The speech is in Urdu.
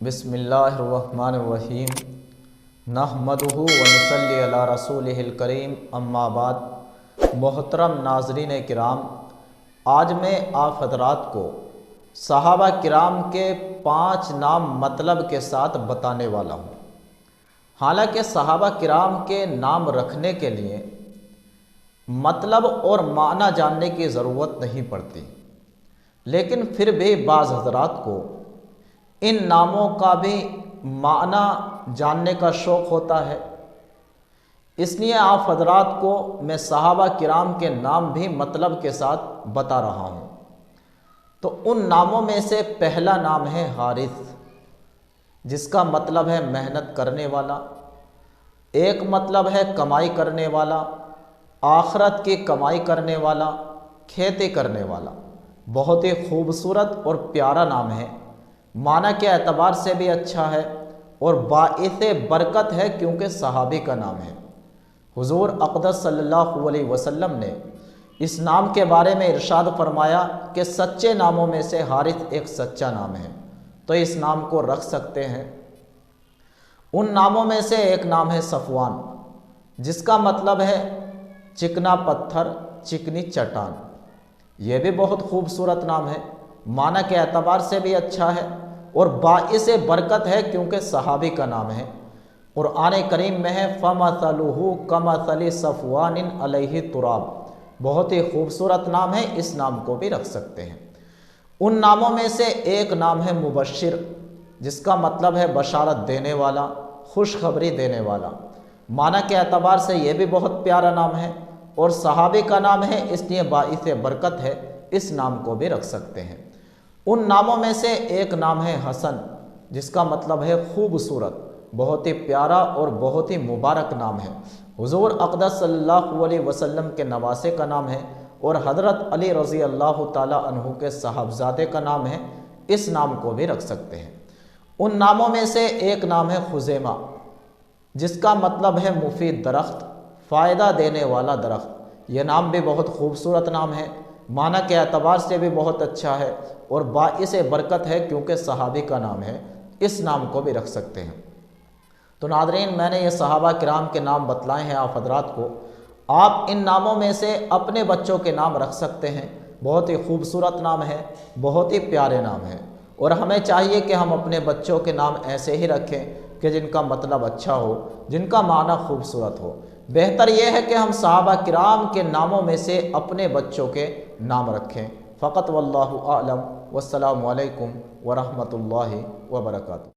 بسم اللہ الرحمن الرحیم نحمدہ ونصلی علی رسولہ الکریم اما بعد۔ محترم ناظرین کرام، آج میں آپ حضرات کو صحابہ کرام کے 5 نام مطلب کے ساتھ بتانے والا ہوں۔ حالانکہ صحابہ کرام کے نام رکھنے کے لیے مطلب اور معنی جاننے کی ضرورت نہیں پڑتی، لیکن پھر بھی بعض حضرات کو ان ناموں کا بھی معنی جاننے کا شوق ہوتا ہے۔ اس لیے آپ حضرات کو میں صحابہ کرام کے نام بھی مطلب کے ساتھ بتا رہا ہوں۔ تو ان ناموں میں سے پہلا نام ہے حارث، جس کا مطلب ہے محنت کرنے والا۔ ایک مطلب ہے کمائی کرنے والا، آخرت کی کمائی کرنے والا، کھیتی کرنے والا۔ بہت ہی خوبصورت اور پیارا نام ہے، معنی کے اعتبار سے بھی اچھا ہے اور باعث برکت ہے، کیونکہ صحابی کا نام ہے۔ حضور اقدس صلی اللہ علیہ وسلم نے اس نام کے بارے میں ارشاد فرمایا کہ سچے ناموں میں سے حارث ایک سچا نام ہے، تو اس نام کو رکھ سکتے ہیں۔ ان ناموں میں سے ایک نام ہے صفوان، جس کا مطلب ہے چکنا پتھر، چکنی چٹان۔ یہ بھی بہت خوبصورت نام ہے، معنی کے اعتبار سے بھی اچھا ہے اور باعث برکت ہے، کیونکہ صحابی کا نام ہے۔ قرآن کریم میں ہے فَمَثَلُهُ كَمَثَلِ صَفْوَانٍ عَلَيْهِ تُرَابٌ۔ بہت ہی خوبصورت نام ہے، اس نام کو بھی رکھ سکتے ہیں۔ ان ناموں میں سے ایک نام ہے مبشر، جس کا مطلب ہے بشارت دینے والا، خوشخبری دینے والا۔ معنی کے اعتبار سے یہ بھی بہت پیارا نام ہے اور صحابی کا نام ہے، اس لیے باعث برکت ہے، اس نام کو بھی رکھ سکتے ہیں۔ ان ناموں میں سے ایک نام ہے حسن، جس کا مطلب ہے خوبصورت۔ بہت ہی پیارا اور بہت ہی مبارک نام ہے۔ حضور اقدس صلی اللہ علیہ وسلم کے نواسے کا نام ہے اور حضرت علی رضی اللہ تعالیٰ عنہ کے صاحبزادے کا نام ہے، اس نام کو بھی رکھ سکتے ہیں۔ ان ناموں میں سے ایک نام ہے خزیمہ، جس کا مطلب ہے مفید درخت، فائدہ دینے والا درخت۔ یہ نام بھی بہت خوبصورت نام ہے، معنی کے اعتبار سے بھی بہت اچھا ہے اور باعث برکت ہے، کیونکہ صحابی کا نام ہے، اس نام کو بھی رکھ سکتے ہیں۔ تو ناظرین، میں نے یہ صحابہ کرام کے نام بتلائے ہیں آپ حضرات کو۔ آپ ان ناموں میں سے اپنے بچوں کے نام رکھ سکتے ہیں۔ بہت ہی خوبصورت نام ہے، بہت ہی پیارے نام ہے، اور ہمیں چاہیے کہ ہم اپنے بچوں کے نام ایسے ہی رکھیں کہ جن کا مطلب اچھا ہو، جن کا معنی خوبصورت ہو۔ بہتر یہ ہے کہ ہم صحابہ کرام کے ناموں میں سے اپنے بچوں کے نام رکھیں۔ فقط واللہ اعلم، والسلام علیکم ورحمۃ اللہ وبرکاتہ۔